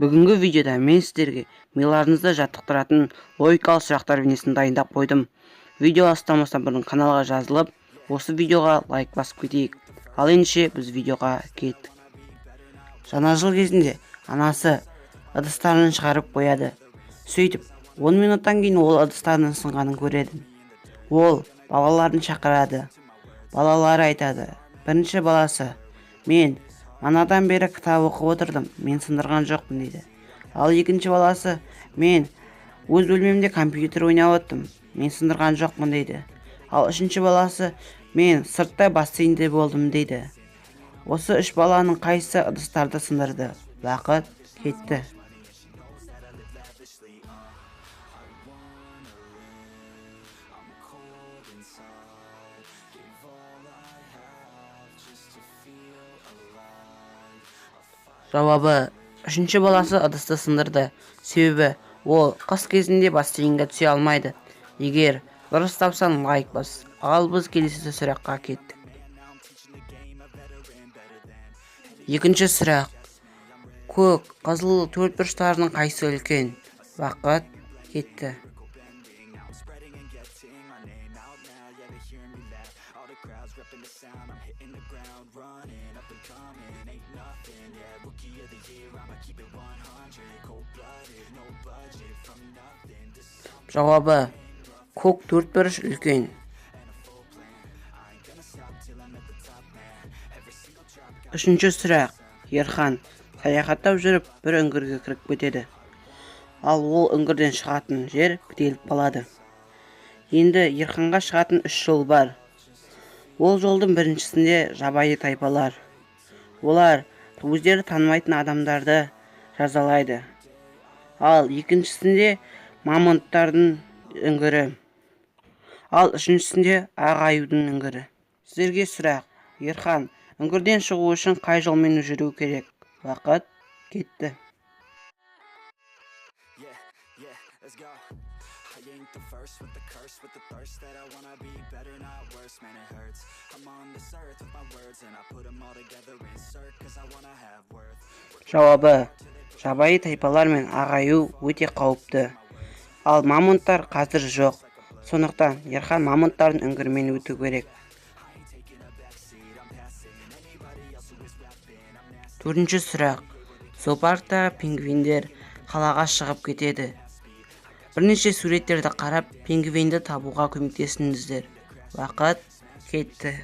Бүгінгі видеода мен сіздерге миларыңызды жаттықтыратын логикалық сұрақтар бейнесін дайындап қойдым. Видео бастамастан бұрын каналға жазылып, осы видеоға лайк басып кетейік. Ал ендеше біз видеоға кеттік. Жаңа жыл кезінде анасы ыдыстарын шығарып қояды. Сөйтіп, 10 минуттан кейін ол ыдыстарының сынғанын көреді. Ол балаларын шақырады. Балалары айтады. Бірінші баласы: мен манадан бері кітап оқып отырдым, мен сындырған жоқпын дейді. Ал екінші баласы: мен өз бөлмемде компьютер ойнап отырдым, мен сындырған жоқпын дейді. Ал үшінші баласы: мен сыртта бассейнде болдым дейді. Осы үш баланың қайсысы ыдыстарды сындырды? Уақыт кетті. Жауабы: үшінші баласы ыдысты сындырды. Себебі ол қыс кезінде бассейнге түсе алмайды. Егер дұрыс тапсаң лайк бас. Ал біз келесі сұраққа кеттік. Екінші сұрақ: көк, қызыл төртбұрыштардың қайсысы үлкен? Уақыт кетті. Жауабы: көк төртбұрыш үлкен. Үшінші сұрақ: Ерхан саяхаттап жүріп бір үңгірге кіріп кетеді. Ал ол үңгірден шығатын жер бітеліп қалады. Енді Ерханға шығатын үш жол бар. Ол жолдың біріншісінде жабайы тайпалар. Олар өздері танымайтын адамдарды жазалайды. Ал екіншісінде мамонттардың үңгірі. Ал үшіншісінде ақ аюдың үңгірі. Сіздерге сұрақ: Ерхан үңгірден шығу үшін қай жолмен жүру керек? Уақыт кетті. Жауабы: жабайы тайпалар мен ақ аю өте қауіпті. Ал мамонттар қазір жоқ. Сондықтан Ерхан мамонттардың үңгірімен өту керек. Төртінші сұрақ: зоопаркта пингвиндер қалаға шығып кетеді. Бірнеше суреттерді қарап, пингвинді табуға көмектесіңіздер. Уақыт кетті.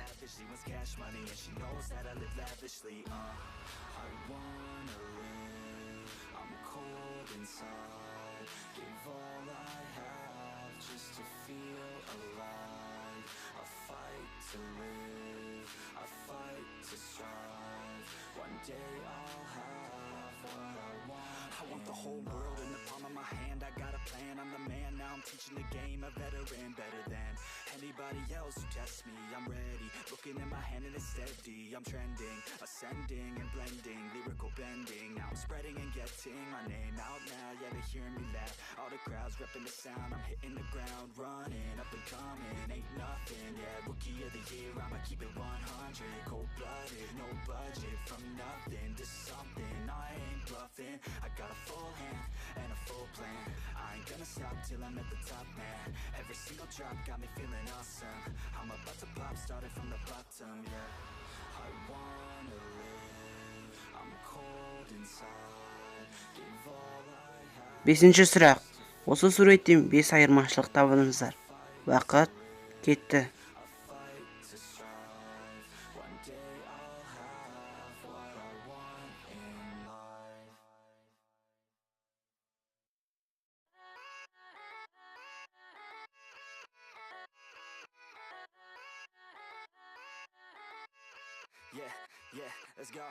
Teaching the game a veteran better than anybody else who tests me. I'm ready, looking at my hand and it's steady. I'm trending, ascending and blending, lyrical bending. Now I'm spreading and getting my name out now. Yeah, they hearing me laugh. All the crowds repping the sound. I'm hitting the ground, running, up and coming. Ain't nothing, yeah, rookie of the year. I'ma keep it 100, cold-blooded, no budget. From nothing to something, I ain't bluffing. I got a full hand and a full plan. I ain't gonna stop till I'm at the top, man. Every single drop got me feeling awesome. I'm about to pop, started from the bottom, yeah. I wanna live, I'm cold inside. Give all I have. Бесінші сұрақ: осы суреттен 5 айырмашылық табыңыздар. Уақыт кетті. Yeah, let's go.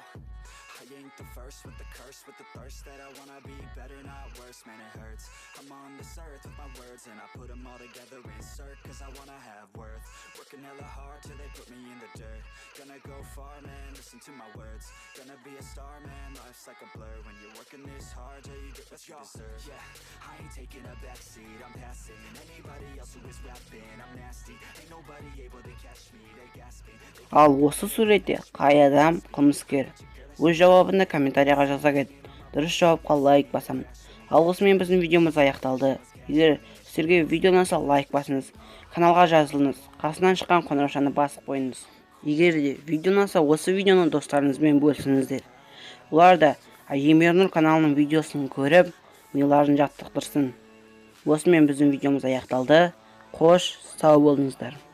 I ain't the first with the curse, with the thirst that I wanna be better, not worse, man it hurts. I'm on this earth with my words and I put them all together, insert, cause I wanna have worth. Working hella hard till they put me in the dirt. Gonna go far, man, listen to my words. Gonna be a star, man, life's like a blur. When you're working this hard till you get what you deserve. Yeah, I ain't taking a backseat, I'm passing anybody else who is rapping. I'm nasty, ain't nobody able to catch me, they gasping. Ал осы суретте қай адам қылмыскер? Өз жауабını комментарияға жаза кет. дұрыс жауапқа лайк басамын. Ал осымен біздің видеомыз аяқталды. Егер сіздерге видео ұнаса лайк басыңыз, каналға жазылыңыз, қасынан шыққан қоңыраушаны басып қойыңыз. Егер де видео ұнаса осы видеоны достарыңызбен бөлісіңіздер. Олар да Емирнұр каналының видеосын көріп, миларын жаттықтырсын. Осымен біздің видеомыз аяқталды. Қош, сау болыңыздар.